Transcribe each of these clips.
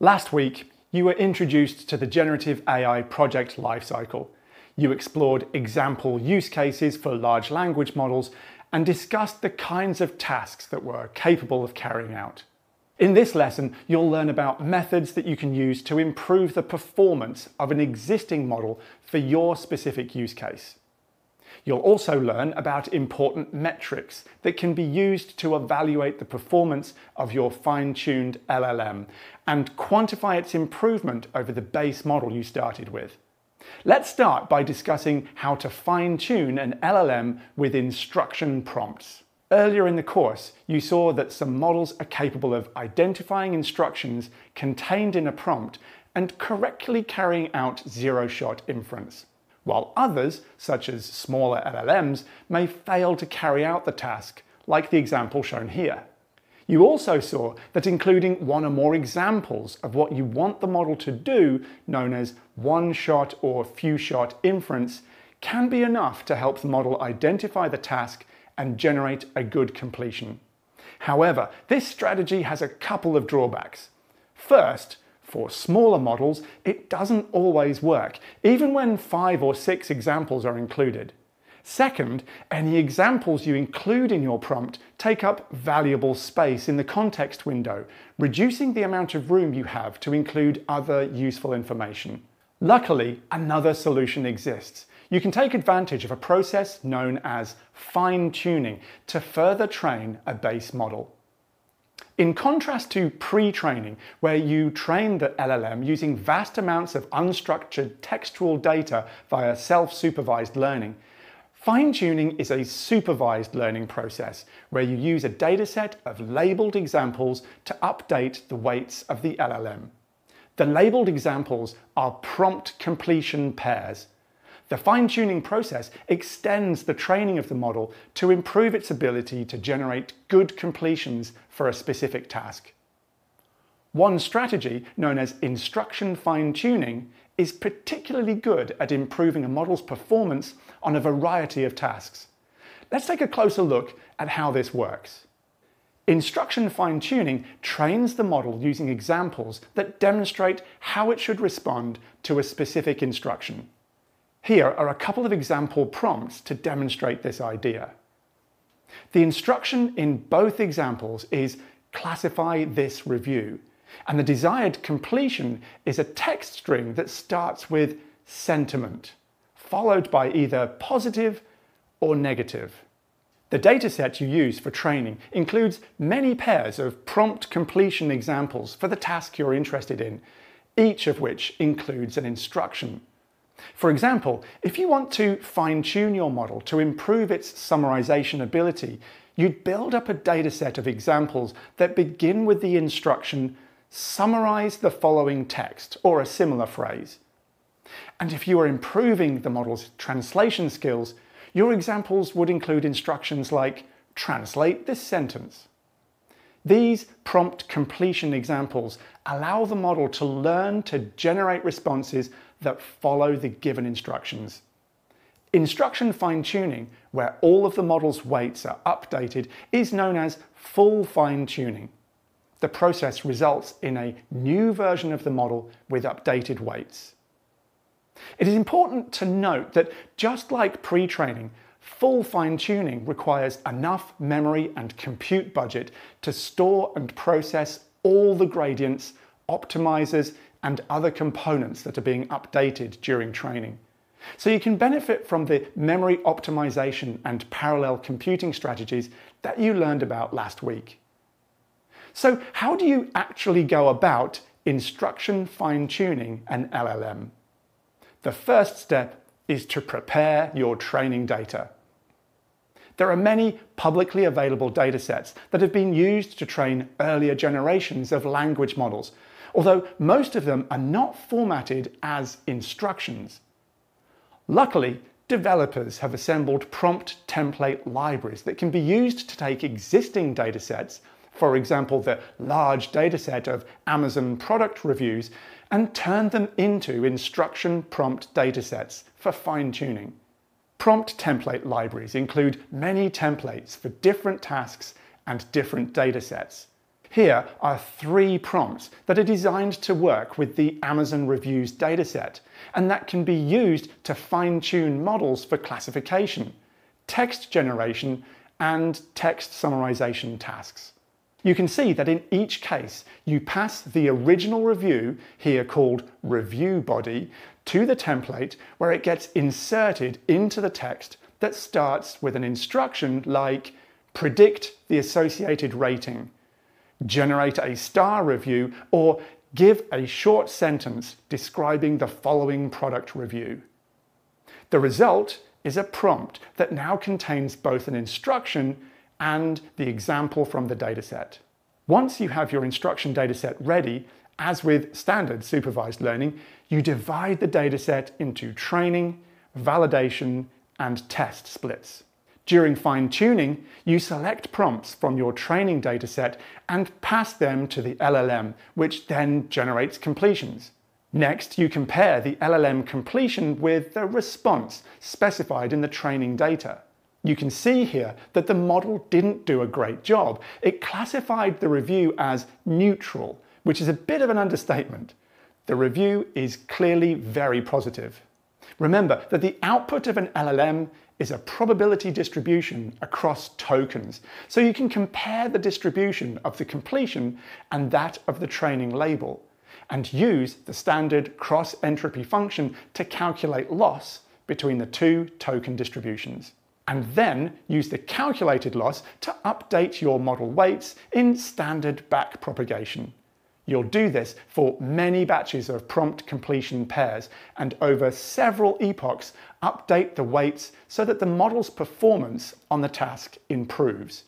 Last week, you were introduced to the generative AI project lifecycle. You explored example use cases for large language models and discussed the kinds of tasks that were capable of carrying out. In this lesson, you'll learn about methods that you can use to improve the performance of an existing model for your specific use case. You'll also learn about important metrics that can be used to evaluate the performance of your fine-tuned LLM and quantify its improvement over the base model you started with. Let's start by discussing how to fine-tune an LLM with instruction prompts. Earlier in the course, you saw that some models are capable of identifying instructions contained in a prompt and correctly carrying out zero-shot inference, while others, such as smaller LLMs, may fail to carry out the task, like the example shown here. You also saw that including one or more examples of what you want the model to do, known as one-shot or few-shot inference, can be enough to help the model identify the task and generate a good completion. However, this strategy has a couple of drawbacks. First, for smaller models, it doesn't always work, even when 5 or 6 examples are included. Second, any examples you include in your prompt take up valuable space in the context window, reducing the amount of room you have to include other useful information. Luckily, another solution exists. You can take advantage of a process known as fine-tuning to further train a base model. In contrast to pre-training, where you train the LLM using vast amounts of unstructured textual data via self-supervised learning, fine-tuning is a supervised learning process where you use a dataset of labeled examples to update the weights of the LLM. The labeled examples are prompt completion pairs. The fine-tuning process extends the training of the model to improve its ability to generate good completions for a specific task. One strategy, known as instruction fine-tuning, is particularly good at improving a model's performance on a variety of tasks. Let's take a closer look at how this works. Instruction fine-tuning trains the model using examples that demonstrate how it should respond to a specific instruction. Here are a couple of example prompts to demonstrate this idea. The instruction in both examples is classify this review, and the desired completion is a text string that starts with sentiment, followed by either positive or negative. The dataset you use for training includes many pairs of prompt completion examples for the task you're interested in, each of which includes an instruction. For example, if you want to fine-tune your model to improve its summarization ability, you'd build up a dataset of examples that begin with the instruction, summarize the following text, or a similar phrase. And if you are improving the model's translation skills, your examples would include instructions like, translate this sentence. These prompt completion examples allow the model to learn to generate responses that follow the given instructions. Instruction fine-tuning, where all of the model's weights are updated, is known as full fine-tuning. The process results in a new version of the model with updated weights. It is important to note that just like pre-training, full fine-tuning requires enough memory and compute budget to store and process all the gradients, optimizers, and other components that are being updated during training. So you can benefit from the memory optimization and parallel computing strategies that you learned about last week. So how do you actually go about instruction fine-tuning an LLM? The first step is to prepare your training data. There are many publicly available datasets that have been used to train earlier generations of language models, although most of them are not formatted as instructions. Luckily, developers have assembled prompt template libraries that can be used to take existing datasets, for example the large dataset of Amazon product reviews, and turn them into instruction prompt datasets for fine-tuning. Prompt template libraries include many templates for different tasks and different datasets. Here are 3 prompts that are designed to work with the Amazon Reviews dataset, and that can be used to fine-tune models for classification, text generation, and text summarization tasks. You can see that in each case, you pass the original review, here called review body, to the template where it gets inserted into the text that starts with an instruction like predict the associated rating, generate a star review, or give a short sentence describing the following product review. The result is a prompt that now contains both an instruction and the example from the dataset. Once you have your instruction dataset ready, as with standard supervised learning, you divide the dataset into training, validation, and test splits. During fine-tuning, you select prompts from your training dataset and pass them to the LLM, which then generates completions. Next, you compare the LLM completion with the response specified in the training data. You can see here that the model didn't do a great job. It classified the review as neutral, which is a bit of an understatement. The review is clearly very positive. Remember that the output of an LLM is a probability distribution across tokens, so you can compare the distribution of the completion and that of the training label, and use the standard cross-entropy function to calculate loss between the 2 token distributions. And then use the calculated loss to update your model weights in standard backpropagation. You'll do this for many batches of prompt completion pairs, and over several epochs update the weights so that the model's performance on the task improves.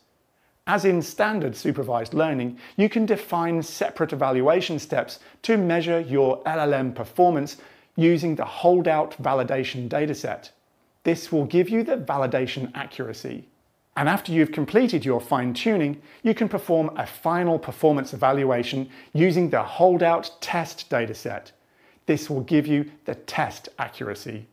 As in standard supervised learning, you can define separate evaluation steps to measure your LLM performance using the holdout validation dataset. This will give you the validation accuracy. And after you've completed your fine-tuning, you can perform a final performance evaluation using the holdout test dataset. This will give you the test accuracy.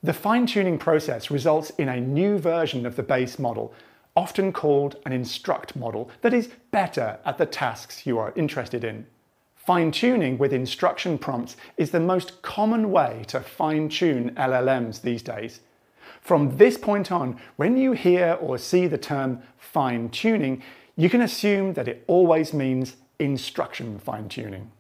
The fine-tuning process results in a new version of the base model, often called an instruct model, that is better at the tasks you are interested in. Fine-tuning with instruction prompts is the most common way to fine-tune LLMs these days. From this point on, when you hear or see the term fine-tuning, you can assume that it always means instruction fine-tuning.